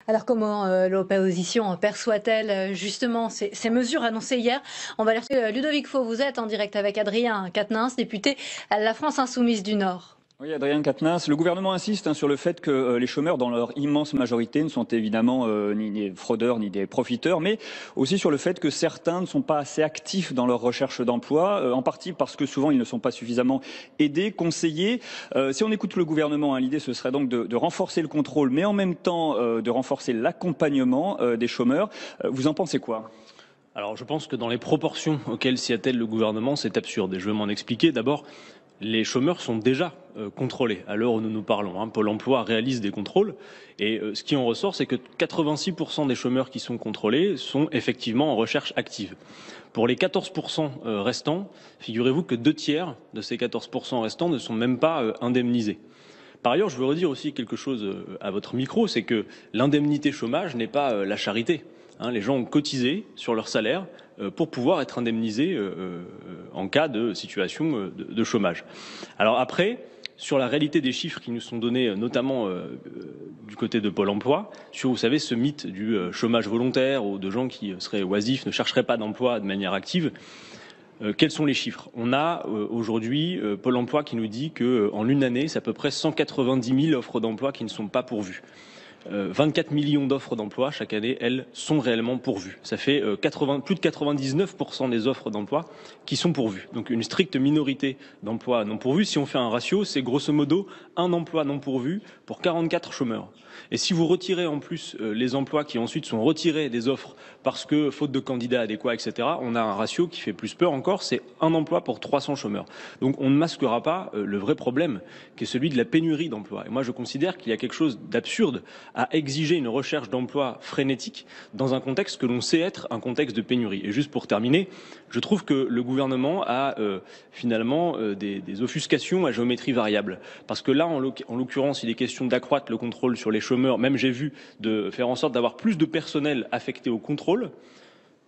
Alors comment l'opposition perçoit-elle justement ces mesures annoncées hier? On va alerter Ludovic Faux, vous êtes en direct avec Adrien Quatennens, député à La France Insoumise du Nord. Oui, Adrien Quatennens, le gouvernement insiste sur le fait que les chômeurs, dans leur immense majorité, ne sont évidemment ni des fraudeurs ni des profiteurs, mais aussi sur le fait que certains ne sont pas assez actifs dans leur recherche d'emploi, en partie parce que souvent ils ne sont pas suffisamment aidés, conseillés. Si on écoute le gouvernement, l'idée ce serait donc de renforcer le contrôle, mais en même temps de renforcer l'accompagnement des chômeurs. Vous en pensez quoi? Alors je pense que dans les proportions auxquelles s'y attelle le gouvernement, c'est absurde. Et je vais m'en expliquer. D'abord, les chômeurs sont déjà contrôlés à l'heure où nous nous parlons. Pôle emploi réalise des contrôles et ce qui en ressort, c'est que 86% des chômeurs qui sont contrôlés sont effectivement en recherche active. Pour les 14% restants, figurez-vous que 2 tiers de ces 14% restants ne sont même pas indemnisés. Par ailleurs, je veux redire aussi quelque chose à votre micro, c'est que l'indemnité chômage n'est pas la charité. Les gens ont cotisé sur leur salaire pour pouvoir être indemnisés en cas de situation de chômage. Alors après, sur la réalité des chiffres qui nous sont donnés, notamment du côté de Pôle emploi, sur, vous savez, ce mythe du chômage volontaire ou de gens qui seraient oisifs, ne chercheraient pas d'emploi de manière active, quels sont les chiffres? On a aujourd'hui Pôle emploi qui nous dit qu'en une année, c'est à peu près 190 000 offres d'emploi qui ne sont pas pourvues. 24 millions d'offres d'emploi chaque année, elles, sont réellement pourvues. Ça fait plus de 99% des offres d'emploi qui sont pourvues. Donc une stricte minorité d'emplois non pourvus. Si on fait un ratio, c'est grosso modo un emploi non pourvu pour 44 chômeurs. Et si vous retirez en plus les emplois qui ensuite sont retirés des offres parce que faute de candidats adéquats, etc., on a un ratio qui fait plus peur encore, c'est un emploi pour 300 chômeurs. Donc on ne masquera pas le vrai problème qui est celui de la pénurie d'emplois. Et moi je considère qu'il y a quelque chose d'absurde à exiger une recherche d'emploi frénétique dans un contexte que l'on sait être un contexte de pénurie. Et juste pour terminer, je trouve que le gouvernement a finalement des offuscations à géométrie variable. Parce que là, en l'occurrence, il est question d'accroître le contrôle sur les chômeurs. Même j'ai vu de faire en sorte d'avoir plus de personnel affecté au contrôle.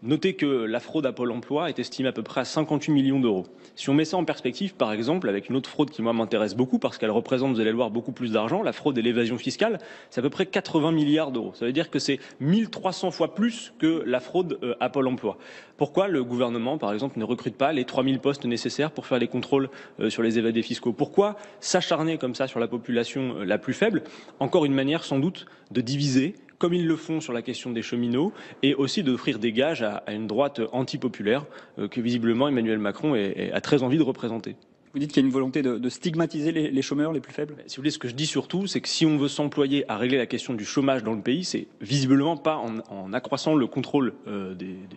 Notez que la fraude à Pôle emploi est estimée à peu près à 58 millions d'euros. Si on met ça en perspective, par exemple, avec une autre fraude qui, moi, m'intéresse beaucoup parce qu'elle représente, vous allez le voir, beaucoup plus d'argent, la fraude et l'évasion fiscale, c'est à peu près 80 milliards d'euros. Ça veut dire que c'est 1300 fois plus que la fraude à Pôle emploi. Pourquoi le gouvernement, par exemple, ne recrute pas les 3000 postes nécessaires pour faire les contrôles sur les évadés fiscaux? Pourquoi s'acharner comme ça sur la population la plus faible? Encore une manière, sans doute, de diviser, comme ils le font sur la question des cheminots, et aussi d'offrir des gages à une droite antipopulaire que visiblement Emmanuel Macron a très envie de représenter. Vous dites qu'il y a une volonté de stigmatiser les chômeurs les plus faibles? Si vous voulez, ce que je dis surtout, c'est que si on veut s'employer à régler la question du chômage dans le pays, c'est visiblement pas en accroissant le contrôle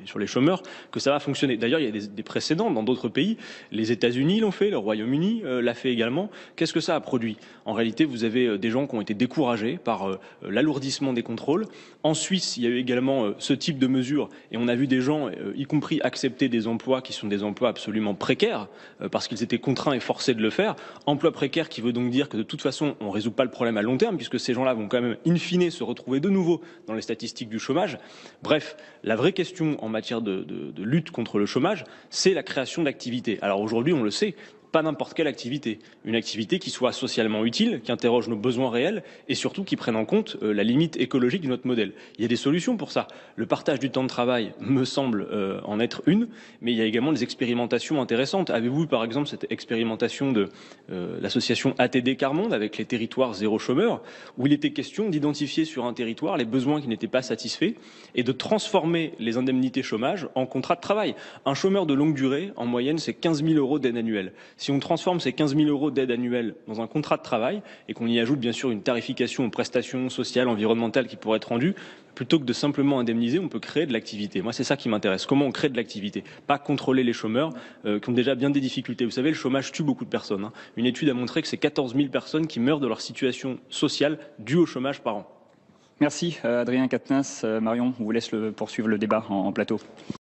sur les chômeurs que ça va fonctionner. D'ailleurs, il y a des précédents dans d'autres pays. Les États-Unis l'ont fait, le Royaume-Uni l'a fait également. Qu'est-ce que ça a produit? En réalité, vous avez des gens qui ont été découragés par l'alourdissement des contrôles. En Suisse, il y a eu également ce type de mesures et on a vu des gens, y compris accepter des emplois qui sont des emplois absolument précaires parce qu'ils étaient contraints et forcé de le faire. Emploi précaire qui veut donc dire que de toute façon, on ne résout pas le problème à long terme puisque ces gens-là vont quand même in fine se retrouver de nouveau dans les statistiques du chômage. Bref, la vraie question en matière de lutte contre le chômage, c'est la création d'activités. Alors aujourd'hui, on le sait, pas n'importe quelle activité. Une activité qui soit socialement utile, qui interroge nos besoins réels et surtout qui prenne en compte la limite écologique de notre modèle. Il y a des solutions pour ça. Le partage du temps de travail me semble en être une, mais il y a également des expérimentations intéressantes. Avez-vous vu par exemple cette expérimentation de l'association ATD Carmonde avec les territoires zéro chômeur, où il était question d'identifier sur un territoire les besoins qui n'étaient pas satisfaits et de transformer les indemnités chômage en contrat de travail. Un chômeur de longue durée, en moyenne, c'est 15 000 euros d'aide annuelle. Si on transforme ces 15 000 euros d'aide annuelle dans un contrat de travail et qu'on y ajoute bien sûr une tarification aux prestations sociales, environnementales qui pourrait être rendue, plutôt que de simplement indemniser, on peut créer de l'activité. Moi, c'est ça qui m'intéresse. Comment on crée de l'activité? Pas contrôler les chômeurs qui ont déjà bien des difficultés. Vous savez, le chômage tue beaucoup de personnes. Une étude a montré que c'est 14 000 personnes qui meurent de leur situation sociale due au chômage par an. Merci Adrien Quatennens. Marion, on vous laisse poursuivre le débat en plateau.